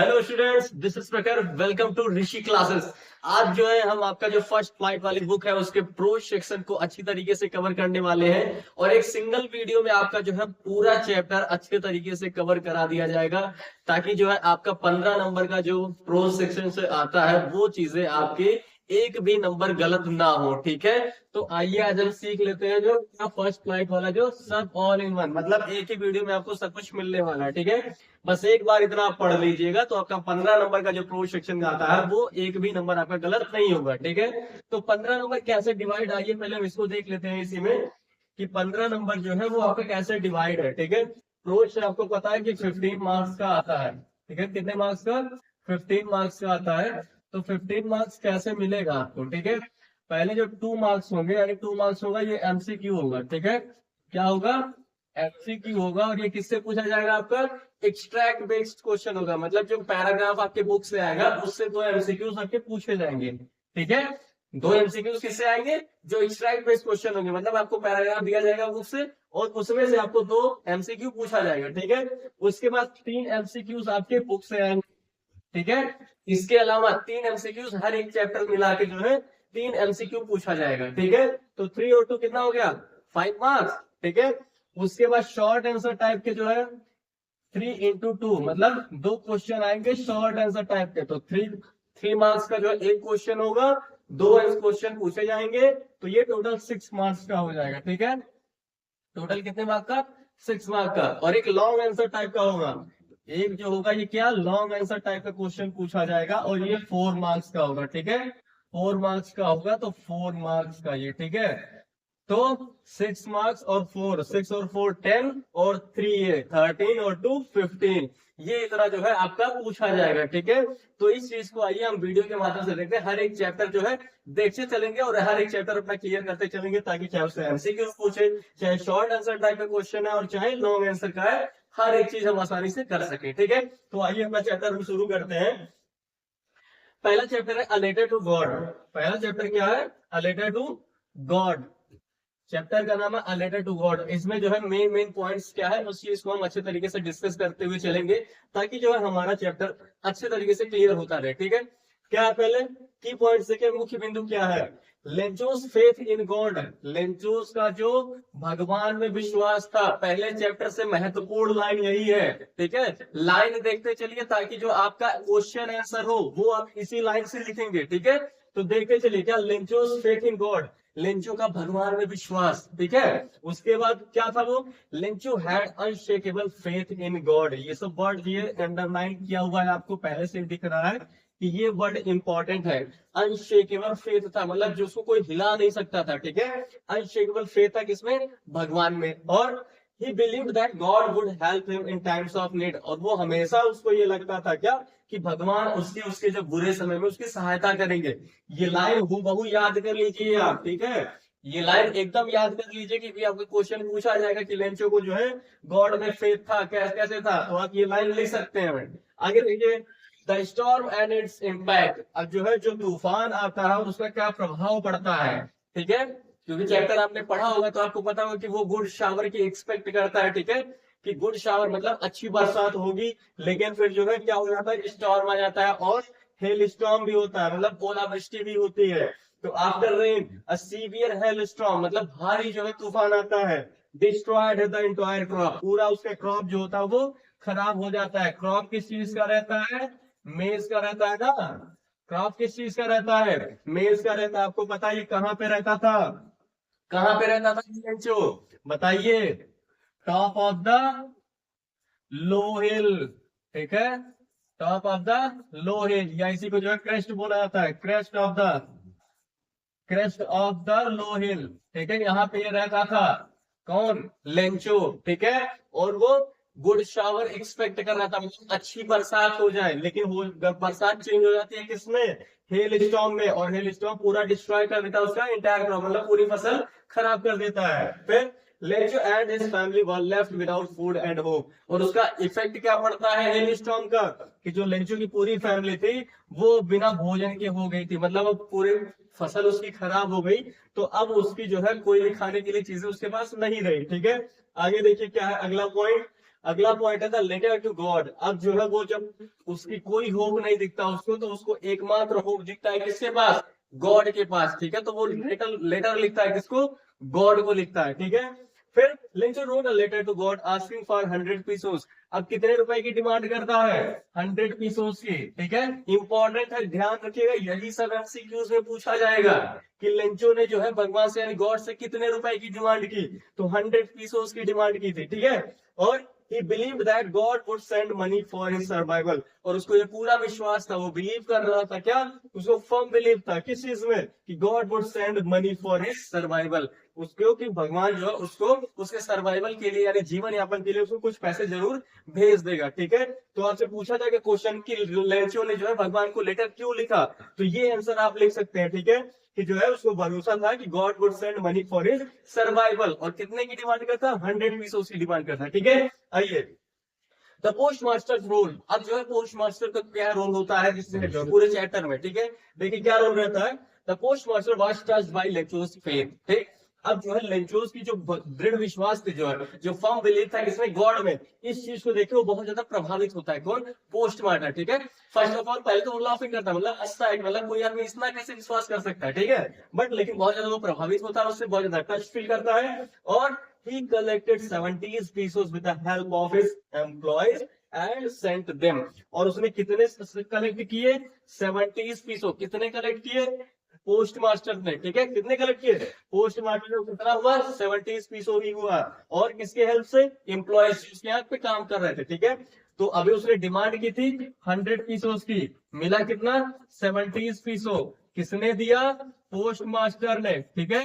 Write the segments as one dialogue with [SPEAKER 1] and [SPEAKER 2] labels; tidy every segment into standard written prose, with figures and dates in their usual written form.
[SPEAKER 1] Hello students, this is Prakhar. Welcome to Rishi classes. आज जो है हम आपका जो फर्स्ट फ्लाइट वाली बुक है उसके प्रो सेक्शन को अच्छी तरीके से कवर करने वाले हैं और एक सिंगल वीडियो में आपका जो है पूरा चैप्टर अच्छे तरीके से कवर करा दिया जाएगा, ताकि जो है आपका 15 नंबर का जो प्रो सेक्शन से आता है वो चीजें आपके एक भी नंबर गलत ना हो। ठीक है, तो आइए आज हम सीख लेते हैं जो फर्स्ट फ्लाइट वाला जो सब ऑल इन वन, मतलब एक ही वीडियो में आपको सब कुछ मिलने वाला है। ठीक है, बस एक बार इतना आप पढ़ लीजिएगा तो आपका 15 नंबर का जो प्रो सेक्शन का आता है वो एक भी नंबर आपका गलत नहीं होगा। ठीक है, तो 15 नंबर कैसे डिवाइड, आइए पहले हम इसको देख लेते हैं इसी में कि 15 नंबर जो है वो आपका कैसे डिवाइड है। ठीक है, प्रो से आपको पता है कि 15 मार्क्स का आता है। ठीक है, कितने मार्क्स का? 15 मार्क्स का आता है। तो 15 मार्क्स कैसे मिलेगा आपको? ठीक है, पहले जो 2 मार्क्स होंगे यानी 2 मार्क्स होगा ये एमसीक्यू होगा। ठीक है, क्या होगा? एमसीक्यू होगा। और ये किससे पूछा जाएगा? आपका एक्सट्रैक्ट बेस्ड क्वेश्चन होगा, मतलब जो पैराग्राफ आपके बुक से आएगा उससे 2 एमसीक्यूज आपके पूछे जाएंगे। ठीक है, 2 एमसीक्यूज किससे आएंगे? जो एक्सट्रैक्ट बेस्ड क्वेश्चन होंगे, मतलब आपको पैराग्राफ दिया जाएगा बुक से और उसमें से आपको 2 एमसीक्यू पूछा जाएगा। ठीक है, उसके बाद 3 एमसीक्यूज आपके बुक से आएंगे। ठीक है, इसके अलावा 3 एमसीक्यूज हर एक चैप्टर मिला के जो है 3 एमसीक्यू पूछा जाएगा। ठीक है, तो 3 और 2 कितना हो गया? 5 मार्क्स। ठीक है, उसके बाद शॉर्ट आंसर टाइप के जो है 3 into 2, मतलब 2 क्वेश्चन आएंगे शॉर्ट आंसर टाइप के, तो 3 मार्क्स का जो है एक क्वेश्चन होगा, 2 क्वेश्चन पूछे जाएंगे, तो ये टोटल 6 मार्क्स का हो जाएगा। ठीक है, टोटल कितने मार्क का? 6 मार्क का। और एक लॉन्ग आंसर टाइप का होगा, एक जो होगा ये क्या लॉन्ग आंसर टाइप का क्वेश्चन पूछा जाएगा और ये 4 मार्क्स का होगा। ठीक है, 4 मार्क्स का होगा, तो 4 मार्क्स का ये। ठीक है, तो 6 मार्क्स और 4, 6 और 4 10 और 3 ये 13 और 2 15, ये इतना जो है आपका पूछा जाएगा। ठीक है, तो इस चीज को आइए हम वीडियो के माध्यम से देखते हैं। हर एक चैप्टर जो है देखते चलेंगे और हर एक चैप्टर अपना क्लियर करते चलेंगे, ताकि चाहे उससे एमसीक्यू पूछे, चाहे शॉर्ट आंसर टाइप का क्वेश्चन है और चाहे लॉन्ग आंसर का है, हर एक चीज हम आसानी से कर सके। ठीक है, तो आइए अपना चैप्टर हम शुरू करते हैं। पहला चैप्टर है अ लेटर टू गॉड। पहला चैप्टर क्या है? A letter to God. Chapter का नाम है अ लेटर टू गॉड। इसमें जो है मेन मेन पॉइंट्स क्या है उस चीज को हम अच्छे तरीके से डिस्कस करते हुए चलेंगे, ताकि जो है हमारा चैप्टर अच्छे तरीके से क्लियर होता रहे। ठीक है, क्या है पहले की पॉइंट्स देखिए, मुख्य बिंदु क्या है? लेंचोस फेथ इन गॉड। लेंचोस का जो भगवान में विश्वास था, पहले चैप्टर से महत्वपूर्ण लाइन यही है। ठीक है, लाइन देखते चलिए ताकि जो आपका क्वेश्चन आंसर हो वो आप इसी लाइन से लिखेंगे। ठीक है, तो देखते चलिए क्या लेंचोस फेथ इन गॉड, लेंचो का भगवान में विश्वास। ठीक है, उसके बाद क्या था वो? Lencho had unshakeable faith in God. ये सब वर्ड ये अंडरलाइन किया हुआ है, आपको पहले से दिख रहा है कि ये वर्ड इंपॉर्टेंट है। अनशेकेबल फेथ था, मतलब जिसको कोई हिला नहीं सकता था। ठीक है, अनशेकेबल फेथ था किसमें? भगवान में। और he believed that God would help him in times of need, और वो हमेशा उसको ये लगता था क्या कि भगवान उसके उसके जब बुरे समय में उसकी सहायता करेंगे। ये लाइन हूबहू याद कर लीजिए आप। ठीक है, ये लाइन एकदम याद कर लीजिए कि आपको क्वेश्चन पूछा जाएगा कि लेंचो को जो है गॉड में फेथ था, कैसे कैसे था, तो आप ये लाइन लिख सकते हैं। आगे देखिए, the storm and its impact. अब जो है जो तूफान आता है उसका क्या प्रभाव पड़ता है। ठीक है, क्योंकि चैप्टर आपने पढ़ा होगा तो आपको पता होगा कि वो गुड शावर की एक्सपेक्ट करता है। ठीक है, कि गुड शावर मतलब अच्छी बरसात होगी, लेकिन फिर जो है क्या हो जाता है? स्टॉर्म आ जाता है और हेल स्टॉर्म भी होता है, मतलब ओलावृष्टि भी होती है। तो after rain a severe hello storm, मतलब भारी जो है तूफान आता है। डिस्ट्रॉयड द एंटायर क्रॉप, पूरा उसका क्रॉप जो होता है वो खराब हो जाता है। क्रॉप किस चीज का रहता है? मेज का रहता है ना। क्रॉप किस चीज का रहता है? मेज का रहता है। आपको पता है ये कहाँ पे रहता था? कहाँ पे रहता था लेंचो? बताइए। टॉप ऑफ द लो हिल। ठीक है, टॉप ऑफ द लो हिल, या इसी को जो है क्रेस्ट बोला जाता है, क्रेस्ट ऑफ द लो हिल। ठीक है, यहाँ पे ये रहता था कौन? लेंचो। ठीक है, और वो गुड शावर एक्सपेक्ट कर रहा था, मतलब अच्छी बरसात हो जाए, लेकिन वो बरसात चेंज हो जाती है किसमें? हेल स्टॉर्म में, और हेल स्टॉर्म पूरा डिस्ट्रॉय कर देता है उसका इंटायर क्रॉप, मतलब पूरी फसल खराब कर देता है। फिर Lencho and his family were left without food and hope, और उसका इफेक्ट क्या पड़ता है हेल स्टॉर्म का? कि जो लेंचो की पूरी फैमिली थी वो बिना भोजन के हो गई थी, मतलब अब पूरे फसल उसकी खराब हो गई, तो अब उसकी जो है कोई भी खाने के लिए चीजें उसके पास नहीं रही। ठीक है, आगे देखिए क्या है अगला पॉइंट। अगला पॉइंट है द लेटर टू गॉड। अब जो है वो जब उसकी कोई होप नहीं दिखता उसको, तो उसको एकमात्र होप दिखता है किसके पास? गॉड के पास, ठीक है। तो वो लेटर लेटर लिखता है किसको? गॉड को लिखता है, ठीक है। फिर Lencho wrote a letter to God asking for 100 pesos. अब कितने रुपए की डिमांड करता है? 100 पीसोस की, ठीक है। इंपॉर्टेंट है, ध्यान रखिएगा, यही सब एमसीक्यूज में पूछा जाएगा कि लिंचो ने जो है भगवान से यानी गॉड से कितने रुपए की डिमांड की? तो 100 पीसोस की डिमांड की थी, ठीक है। और he believed that God would send money for his survival। और उसको ये पूरा विश्वास था, वो बिलीव कर रहा था, क्या उसको फर्म बिलीव था किस चीज में? कि God would send money for his survival। उसको कि भगवान जो है उसको उसके सर्वाइवल के लिए यानी जीवन यापन के लिए उसको कुछ पैसे जरूर भेज देगा, ठीक है। तो आपसे पूछा जाएगा क्वेश्चन की लेंचो ने जो है भगवान को लेटर क्यों लिखा, तो ये आंसर आप लिख सकते हैं, ठीक है। कि जो है उसको भरोसा था कि God would send money for his survival. और कितने की डिमांड करता? 100 पीसों की डिमांड करता, ठीक है। आइए, द पोस्ट मास्टर रोल। अब जो है पोस्ट मास्टर का क्या रोल होता है जिसमें पूरे चैप्टर में, ठीक है। देखिए क्या रोल रहता है। The postmaster was touched by Lencho's faith, ठीक। अब जो है लेंचोस की जो दृढ़ विश्वास थी, जो है जो फर्म बिलीव था किसमें? गॉड में। इस चीज को देखे वो बहुत ज्यादा प्रभावित होता है। कौन? पोस्ट मास्टर, ठीक है। फर्स्ट ऑफ ऑल पहले तो वो लाफिंग करता है, मतलब हंसता है, मतलब कोई आदमी इतना कैसे विश्वास कर सकता है, ठीक है। बट लेकिन बहुत ज्यादा वो प्रभावित होता है, उससे बहुत ज्यादा टच फील करता है। और he collected 70 pesos with the help of his employees and sent them। और उसने कितने कलेक्ट किए? 70 पीसो। कितने कलेक्ट किए? पोस्ट मास्टर ने, ठीक है। कितने कलेक्ट किए? पोस्ट मास्टर ने कितना हुआ? 70 पीसो ही हुआ। और किसके हेल्प से? एम्प्लॉयज जिसके यहाँ पे काम कर रहे थे, ठीक है। तो अभी उसने डिमांड की थी 100 पीसोस की, मिला कितना? 70 पीसो। किसने दिया? पोस्ट मास्टर ने, ठीक है।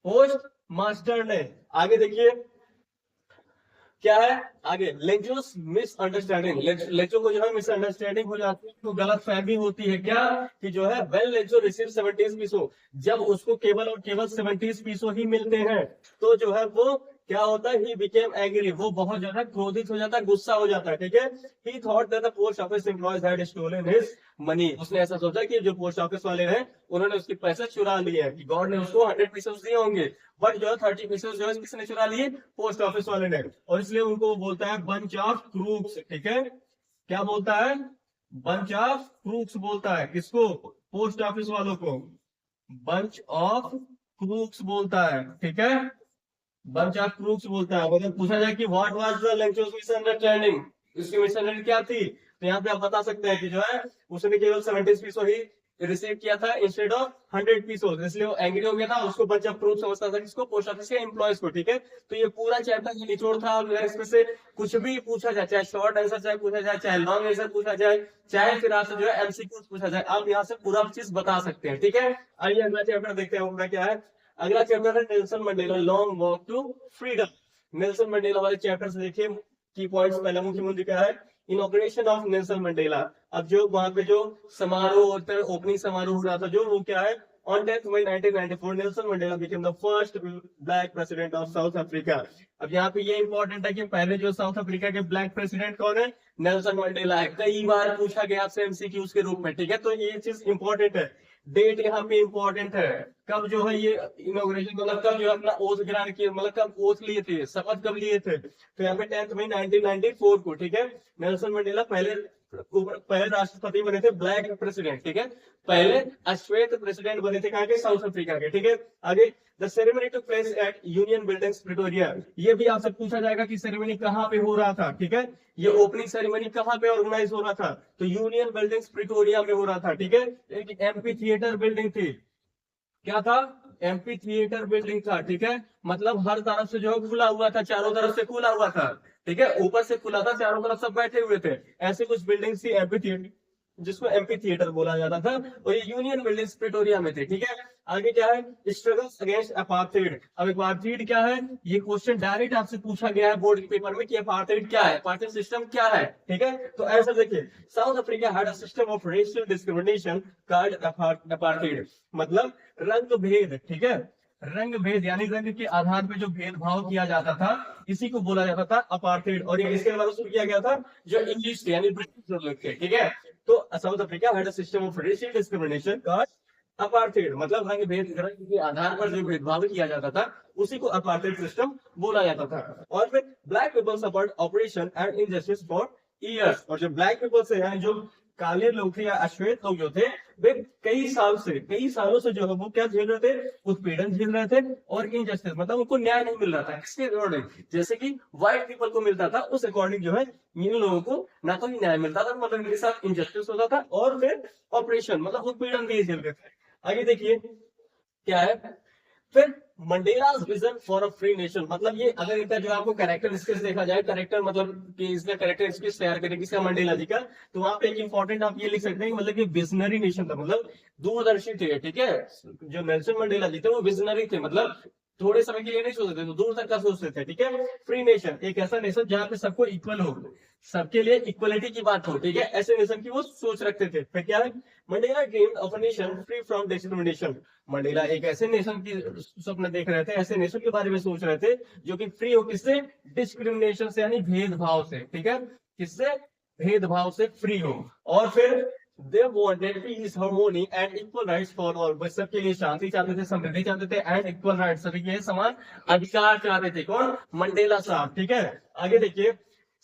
[SPEAKER 1] पोस्ट मास्टर ने। आगे देखिए क्या है आगे। लेंचोस मिसअंडरस्टैंडिंग। लेंचो को जो है मिसअंडरस्टैंडिंग हो जाती है, तो गलत फहमी होती है, क्या कि जो है वेल लेंचो रिसीव 70 पीसो। जब उसको केवल और केवल 70 पीसो ही मिलते हैं, तो जो है वो क्या होता है? He became angry. वो बहुत ज्यादा क्रोधित हो जाता है, गुस्सा हो जाता है, ठीक है। He thought that the post office employees had stolen his money. उसने ऐसा सोचा कि जो पोस्ट ऑफिस वाले हैं उन्होंने उसके पैसे चुरा लिए हैं, कि गॉड ने उसको 100 पीसोस दिए होंगे। बट जो है 30 पीसेस जो है किसने चुरा लिए? पोस्ट ऑफिस वाले ने। और इसलिए उनको वो बोलता है बंच ऑफ क्रूक्स, ठीक है। क्या बोलता है? बंच ऑफ क्रूक्स बोलता है किसको? पोस्ट ऑफिस वालों को बंच ऑफ क्रूक्स बोलता है, ठीक है। बंच ऑफ क्रूक्स बोलता है। अगर पूछा जाए कि व्हाट वाज द लेंचोस मिसअंडरस्टैंडिंग, इसकी मिसअंडरस्टैंडिंग क्या थी, तो यहाँ पे आप बता सकते हैं कि जो है उसने केवल 70 पीसों ही रिसीव किया था इंस्टेड ऑफ 100 पीसोस, इसलिए वो एंग्री हो गया था। उसको बंच ऑफ क्रूक्स समझता था किसको? पोस्ट ऑफिस के एम्प्लॉयज को, ठीक है। तो ये पूरा चैप्टर ये निचोड़ था। और इसमें से कुछ भी पूछा जाए, चाहे शॉर्ट आंसर चाहे पूछा जाए, चाहे लॉन्ग आंसर पूछा जाए, चाहे फिर आपसे जो है एमसीक्यूज पूछा जाए, आप यहाँ से पूरा चीज बता सकते हैं, ठीक है। आइए अगला चैप्टर देखते हैं उनका क्या है। अगला चैप्टर है Nelson Mandela long walk to freedom. Nelson Mandela वाले चैप्टर से देखिए की पॉइंट्स। पहला मुख्य मुद्दा क्या है? Inauguration of Nelson Mandela. अब जो वहां पे जो समारोह होता है, ओपनिंग समारोह हो रहा था, जो वो क्या है? On 10th May 1994, Nelson Mandela became the first black president of South Africa। अब यहाँ पे ये इंपॉर्टेंट है कि पहले जो साउथ अफ्रीका के ब्लैक प्रेसिडेंट कौन है? नेल्सन मंडेला है। कई बार पूछा गया आपसे एमसीक्यूज के रूप में, ठीक है। तो ये चीज इंपॉर्टेंट है। डेट यहाँ पे इंपॉर्टेंट है। कब जो है ये इनोग्रेशन, मतलब कब जो अपना ओथ ग्रहण किया, मतलब कब ओथ लिए थे, शपथ कब लिए थे? तो यहाँ पे 10th मई 1994 को, ठीक है। नेल्सन मंडेला पहले राष्ट्रपति बने थे, ब्लैक प्रेसिडेंट, ठीक है। पहले अश्वेत प्रेसिडेंट बने थे कहाँ के? साउथ अफ्रीका के, ठीक है। आगे the ceremony took place at union buildings Pretoria. ये भी आपसे पूछा जाएगा कि सेरेमनी कहाँ पे हो रहा था, ठीक है। ये ओपनिंग सेरेमनी कहाँ पे ऑर्गेनाइज हो रहा था? तो यूनियन बिल्डिंग्स प्रिटोरिया में हो रहा था, ठीक है। एक एमपी थिएटर बिल्डिंग थी। क्या था? एमपी थिएटर बिल्डिंग था, ठीक है। मतलब हर तरफ से जो है खुला हुआ था, चारों तरफ से खुला हुआ था, ठीक है। ऊपर से खुला था, चारों तरफ सब बैठे हुए थे। ऐसे कुछ बिल्डिंग थी एमपी थिएटर, जिसको एमपी थिएटर बोला जाता था। और ये यूनियन बिल्डिंग्स प्रिटोरिया में थे, ठीक है। आगे क्या है? Struggles against apartheid. अब अपार्थाइड क्या है? ये क्वेश्चन डायरेक्ट आपसे पूछा गया है बोर्ड के पेपर में कि अपार्थाइड क्या है, अपार्थाइड सिस्टम क्या है, ठीक है। तो ऐसा देखिए, south Africa had a system of racial discrimination called apartheid. मतलब रंग भेद, ठीक है। रंग भेद यानी रंग के आधार पे जो भेदभाव किया जाता था, इसी को बोला जाता था अपार्थाइड। और ये इसके द्वारा शुरू किया गया था जो इंग्लिश थे यानी ब्रिटिश लोग थे, ठीक है। तो south Africa had a system of racial discrimination called apartheid मतलब रंग भेद के आधार पर जो भेदभाव किया जाता था उसी को अपार्थेड सिस्टम बोला जाता था। और फिर black people support operation and injustice for years, और जो ब्लैक पीपल से है, जो काले लोग थे या अश्वेत लोग जो थे, वे कई सालों से जो है वो क्या झेल रहे थे, उत्पीड़न झेल रहे थे और इनजस्टिस मतलब उनको न्याय नहीं मिल रहा था। किसके अकॉर्डिंग, जैसे कि व्हाइट पीपल को मिलता था उस अकॉर्डिंग जो है इन लोगों को ना तो न्याय मिलता था, मतलब इनके साथ इनजस्टिस होता था और फिर ऑपरेशन मतलब उत्पीड़न भी झेल रहे थे। आगे देखिए क्या है, फिर Mandela's vision for a free nation, मतलब ये अगर इनका जो आपको कैरेक्टर स्किल्स देखा जाए, कैरेक्टर मतलब कि इसका कैरेक्टर स्किल्स तैयार करें किसका, मंडेला जी का, तो वहां पे एक इंपॉर्टेंट आप ये लिख सकते हैं कि मतलब कि विजनरी नेशन था, मतलब दूरदर्शी थे। ठीक है, जो नेल्सन मंडेला जी थे वो विजनरी थे, मतलब थोड़े समय के लिए नहीं सोचते थे, तो दूर तक का सोचते थे। ठीक है, फ्री नेशन एक ऐसा नेशन जहाँ पे सबको इक्वल हो, सबके लिए इक्वलिटी की बात हो। ठीक है, ऐसे नेशन की वो सोच रखते थे। फिर क्या है, Mandela dreamed of a nation free from discrimination, Mandela एक ऐसे नेशन की सपना देख रहे थे, ऐसे नेशन के बारे में सोच रहे थे जो कि फ्री हो किससे, डिस्क्रिमिनेशन से, यानी भेदभाव से। ठीक है, किससे, भेदभाव से फ्री हो। और फिर they wanted peace, harmony and equal rights for all, बस सबके लिए शांति चाहते थे, समृद्धि चाहते थे एंड इक्वल राइट्स, सभी के समान अधिकार चाहते थे। कौन, मंडेला साहब। ठीक है, आगे देखिए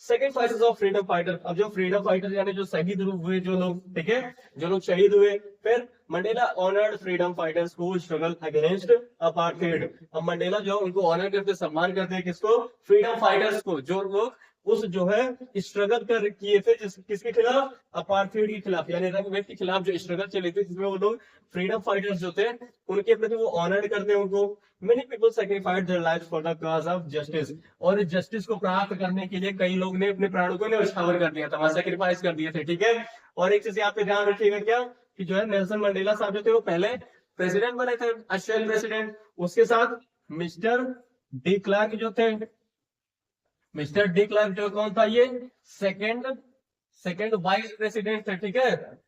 [SPEAKER 1] सेक्रीफाइसेस ऑफ फ्रीडम फाइटर, अब जो फ्रीडम फाइटर यानी जो शहीद हुए जो लोग, ठीक है, जो लोग शहीद हुए, फिर Mandela honoured freedom fighters who struggle against apartheid, अब मंडेला जो उनको ऑनर करते, सम्मान करते हैं, किसको, फ्रीडम फाइटर्स को, जो लोग उस जो है स्ट्रगल कर किए थे, किसके खिलाफ, अपार्थेड के खिलाफ, यानी रंगभेद के खिलाफ जो स्ट्रगल चली थी, जिसमें वो लोग फ्रीडम फाइटर्स जो थे उनके प्रति वो ऑनर करते हैं उनको। Many people sacrifice their lives for the cause of justice, और जस्टिस को प्राप्त करने के लिए कई लोग ने अपने प्राणों को न्यौछावर कर दिया था, सैक्रिफाइस कर दिए थे। ठीक है, और एक चीज यहाँ पे ध्यान रखिएगा क्या, कि जो है नेल्सन मंडेला साहब जो थे वो पहले प्रेसिडेंट बने थे, ऑस्ट्रेलियन प्रेसिडेंट, उसके साथ मिस्टर डी क्लार्क जो थे, मिस्टर डी क्लार्क जो कौन था, ये सेकंड सेकंड वाइस प्रेसिडेंट थे। ठीक है,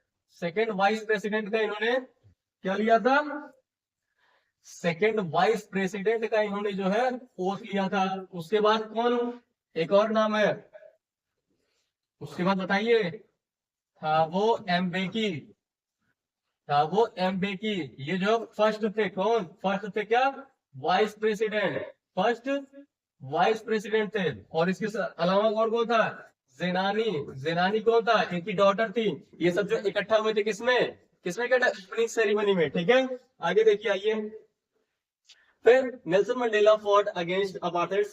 [SPEAKER 1] सेकंड वाइस प्रेसिडेंट का इन्होंने क्या लिया था, सेकंड वाइस प्रेसिडेंट का इन्होंने जो है ओथ लिया था। उसके बाद कौन, एक और नाम है, उसके बाद बताइए, था वो एम्बेकी, था वो एम्बेकी, ये जो फर्स्ट थे, कौन फर्स्ट थे, क्या, vice president, first vice president थे। और इसके अलावा और कौन था, जेनानी, जेनानी कौन था, इनकी डॉटर थी। ये सब जो इकट्ठा हुए थे किसमें, किसमें इकट्ठा, ओपनिंग सेरेमनी में। ठीक है, आगे देखिए, आइए, फिर Nelson Mandela fought against apartheid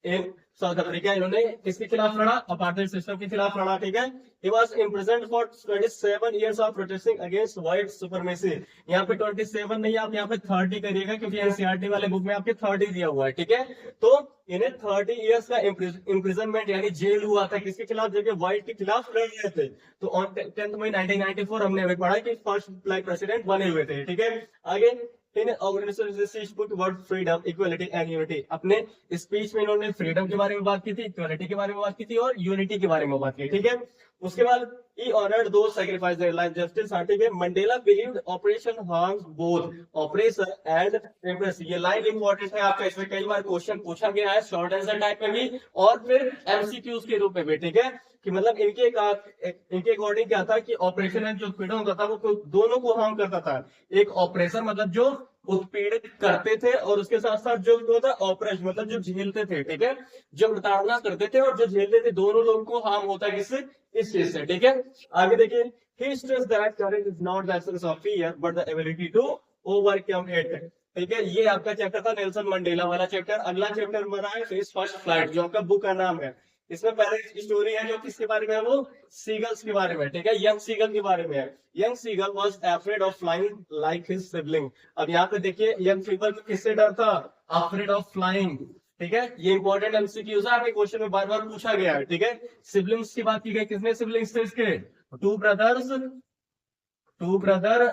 [SPEAKER 1] in South Africa, इन्होंने किसके खिलाफ लड़ा, अपार्थाइड सिस्टम के खिलाफ लड़ा। ठीक है, he was imprisoned for 27 years of protesting against white supremacy, यहाँ पे 27 नहीं, आप यहाँ पे 30 करिएगा, क्योंकि एनसीईआरटी वाले बुक में आपके 30 दिया हुआ है। ठीक है, तो इन्हें 30 इयर्स का इम्प्रिजनमेंट यानी जेल हुआ था, किसके खिलाफ, जबकि व्हाइट के खिलाफ लड़ रहे थे। तो ऑन 10 मई 1994 हमने अभी पढ़ा कि फर्स्ट ब्लैक प्रेसिडेंट बने हुए थे। ठीक है, आगे इन organisation freedom, equality and unity, अपने स्पीच में इन्होंने फ्रीडम के बारे में बात की थी, इक्वलिटी के बारे में बात की थी और यूनिटी के बारे में बात की। ठीक है, उसके बाद he honored those sacrificed their life justice certificate Mandela believed operation harms both oppressor and oppressor, ये लाइन इंपॉर्टेंट है आपका, इसमें कई बार क्वेश्चन पूछा गया है शॉर्ट आंसर टाइप में भी और फिर एमसीक्यूज के रूप में भी। ठीक है, कि मतलब इनके अकॉर्डिंग क्या था कि ऑपरेशन जो उत्पीड़न होता था वो दोनों को हार्म करता था। एक ऑपरेशन मतलब जो उत्पीड़ित करते थे और उसके साथ साथ जो होता ऑपरेशन मतलब जो झेलते थे। ठीक है, जो प्रताड़ना करते थे और जो झेलते थे, दोनों लोगों को हार्म होता है किससे, इस चीज से। ठीक है, आगे देखिए, he stressed that courage is not the absence of fear but the ability to overcome it। ठीक है, ये आपका चैप्टर था नेल्सन मंडेला वाला चैप्टर। अगला चैप्टर बना है फेस फर्स्ट फ्लाइट, जो आपका बुक का नाम है। इसमें पहले स्टोरी है जो किसके बारे में है, वो सीगल्स के बारे में। ठीक है, यंग सीगल के बारे में है। Young seagull was afraid of flying like his sibling. अब यहाँ पे देखिए, यंग सीगल किससे डर था, अफ्रेड ऑफ फ्लाइंग। ठीक है, ये इंपॉर्टेंट एमसीक्यू है, आपके क्वेश्चन में बार बार पूछा गया है। ठीक है, सिबलिंग्स की बात की गई, कितने सिबलिंग्स थे इसके, two brother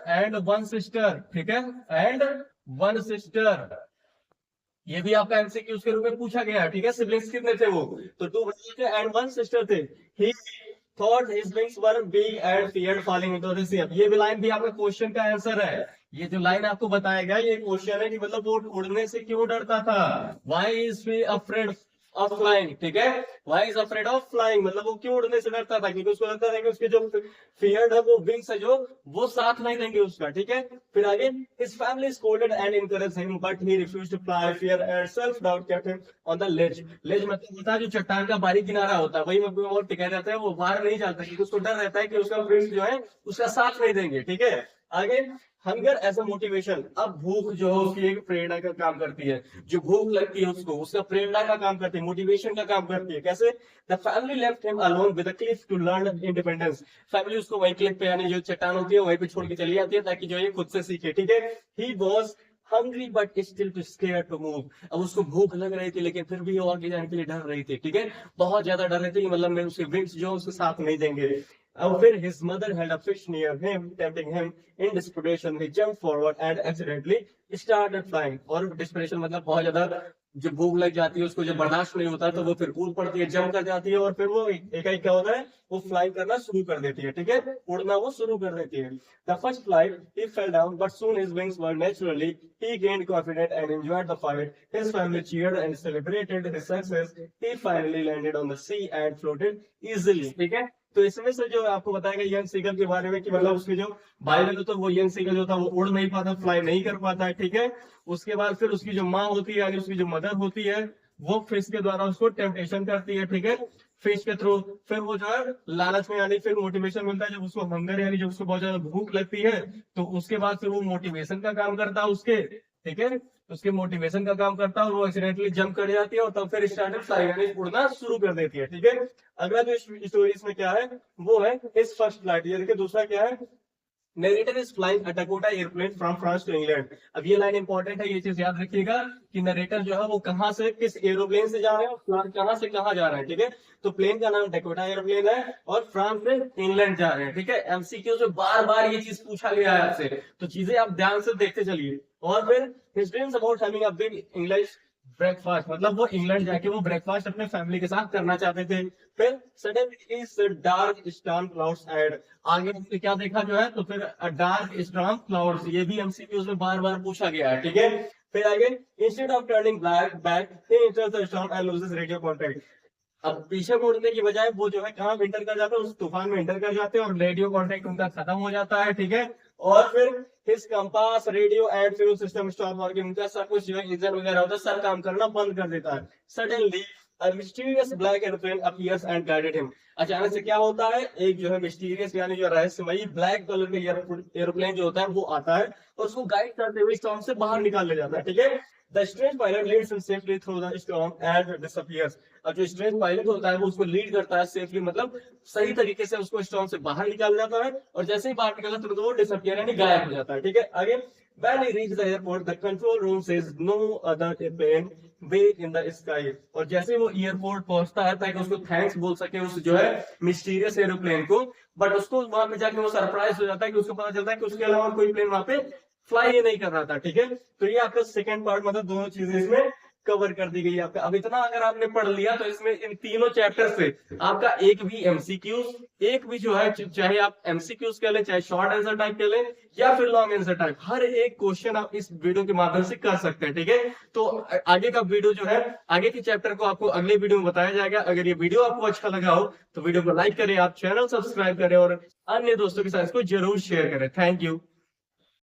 [SPEAKER 1] and one sister. ठीक है, एंड वन सिस्टर, ये भी आपका एमसीक्यू के रूप में पूछा गया है। ठीक है, सिबलिंग्स कितने थे वो, तो टू ब्रदर थे एंड वन सिस्टर थे। He thought his wings were big and feared falling into the sea. ये भी लाइन भी आपका क्वेश्चन का आंसर है। ये जो लाइन आपको बताया गया ये क्वेश्चन है कि मतलब वो उड़ने से क्यों डरता था, why is he afraid of flying, ठीक है। Why is afraid of flying, मतलब वो क्यों उड़ने से डरता था, क्योंकि उसको लगता था कि उसके जो फियर्ड है वो विंग्स है जो वो साथ नहीं देंगे उसका, ठीक है। फिर आगे, his family scolded and encouraged him but he refused to fly, fear and self doubt kept him on the ledge. Ledge मतलब होता है जो चट्टान का बारीक किनारा होता है, वही में वो टिका रहता है, वो बाहर नहीं जाता क्योंकि उसको डर रहता है कि उसका फ्रेंड्स जो है उसका साथ नहीं देंगे, ठीक है। आगे, हंगर एज अ मोटिवेशन, अब भूख जो है उसकी एक प्रेरणा का काम करती है, जो भूख लगती है उसको उसका प्रेरणा का काम करती है, मोटिवेशन का काम करती है। कैसे? The family left him alone with the cliff to learn independence, family उसको वही क्लिफ पे यानी जो चट्टान होती है वहीं पे छोड़ के चली जाती है ताकि जो ये खुद से सीखे, ठीक है। He was hungry but still too scare to move, अब उसको भूख लग रही थी लेकिन फिर भी वो आगे जाने के लिए डर रही थी, ठीक है। बहुत ज्यादा डर रही थी, मतलब मैं उसके विंग्स जो उसके साथ नहीं देंगे। अब फिर his mother had a fish near him, tempting him. In desperation, he jumped forward and accidentally started flying. और desperation मतलब बहुत ज्यादा जब भूख लग जाती है उसको, जब बर्दाश्त नहीं होता तो वो फिर कूद पड़ती है, जंप कर जाती है और फिर वो एक क्या होता है, वो फ्लाई करना शुरू कर देती है, ठीक है, उड़ना वो शुरू कर देती है। The first flight he fell down, but soon his wings were naturally. He gained confidence and enjoyed the fight. His family cheered and celebrated his success. He finally landed on the sea and floated easily. ठीक है। तो इसमें से जो आपको बताएगा young seagull के बारे में कि मतलब उसके जो बायोलॉजी होता है वो यंग सीगल जो था वो उड़ नहीं पाता, फ्लाई नहीं कर पाता है, ठीक है। उसके बाद फिर उसकी जो माँ होती है यानी उसकी जो मदर होती है वो फिश के द्वारा उसको टेम्पटेशन करती है, ठीक है, फिश के थ्रू। फिर वो जो है लालच में यानी फिर मोटिवेशन मिलता है, जब उसको हंगर यानी जब उसको बहुत ज्यादा भूख लगती है तो उसके बाद फिर वो मोटिवेशन का काम करता है उसके, ठीक है, उसके मोटिवेशन का काम करता है और वो एक्सीडेंटली जंप कर जाती है और तब फिर स्टार्टेड फ्लाई यानी उड़ना शुरू कर देती है, ठीक है। अगला जो स्टोरी इसमें क्या है वो है इस फर्स्ट फ्लाइट, ये देखिए दूसरा क्या है, narrator is flying a Dakota airplane from France to England. अब ये लाइन इंपॉर्टेंट है, ये चीज याद रखिएगा कि नरेटर जो है वो कहाँ से किस एरोप्लेन से जा रहे हैं और कहाँ से कहाँ जा रहे हैं, ठीक है। तो प्लेन का नाम डकोटा एयरप्लेन है और फ्रांस से इंग्लैंड जा रहे हैं, ठीक है। एमसीक्यू में बार बार ये चीज पूछा गया है आपसे, तो चीजें आप ध्यान से देखते चलिए। और फिर his dreams about having a big English breakfast, मतलब वो इंग्लैंड जाके वो ब्रेकफास्ट अपने फैमिली के साथ करना चाहते थे। फिर suddenly is dark storm clouds ahead, आगे उसने क्या देखा जो है, तो फिर डार्क स्टॉर्म क्लाउड्स, ये भी एमसीक्यूज में बार बार पूछा गया है, ठीक है। फिर आगे, instead of turning back he enters the storm and loses radio contact, अब पीछे मुड़ने की बजाय वो जो है कहाँ एंटर कर जाते हैं, उस तूफान में एंटर कर जाते हैं और रेडियो कांटेक्ट उनका खत्म हो जाता है, ठीक है। और फिर his compass radio and fuel system stop working, उनका सब कुछ जो है इंजन वगैरह होता है सब काम करना बंद कर देता है। Suddenly a mysterious black airplane appears and guided him, अचानक से क्या होता है, एक जो है मिस्टीरियस यानी जो रहस्यमयी ब्लैक कलर का एरोप्लेन जो होता है वो आता है और उसको गाइड करते हुए स्टॉर्म से बाहर निकाल ले जाता है, ठीक है। The strange pilot leads him safely through the storm and disappears. अब जो स्ट्रेंज पायलट होता है वो उसको लीड करता है सेफली, मतलब सही तरीके से उसको स्टॉर्म से बाहर निकाल जाता है और जैसे ही बाहर निकला तुरंत वो डिसअपियर यानी गायब हो जाता है, ठीक है। आगे, when he reached the airport, the control room says no other plane way in the sky. और जैसे वो एयरपोर्ट पहुंचता है ताकि उसको थैंक्स बोल सके उस जो है मिस्टीरियस एरोप्लेन को, बट उसको वहां पे जाके वो सरप्राइज हो जाता है कि उसको पता चलता है कि उसके अलावा कोई प्लेन वहां पे फ्लाई ही नहीं कर रहा था, ठीक है। तो ये आपका सेकंड पार्ट, मतलब दोनों चीजें इसमें कवर कर दी गई है आपका। अब इतना अगर आपने पढ़ लिया तो इसमें इन तीनों चैप्टर से आपका एक भी एमसीक्यूज, एक भी जो है चाहे आप एमसीक्यूज कह लें, चाहे शॉर्ट आंसर टाइप कह लें या फिर लॉन्ग आंसर टाइप, हर एक क्वेश्चन आप इस वीडियो के माध्यम से कर सकते हैं, ठीक है। तो आगे का वीडियो जो है, आगे के चैप्टर को आपको अगले वीडियो में बताया जाएगा। अगर ये वीडियो आपको अच्छा लगा हो तो वीडियो को लाइक करें, आप चैनल सब्सक्राइब करें और अन्य दोस्तों के साथ इसको जरूर शेयर करें। Thank you.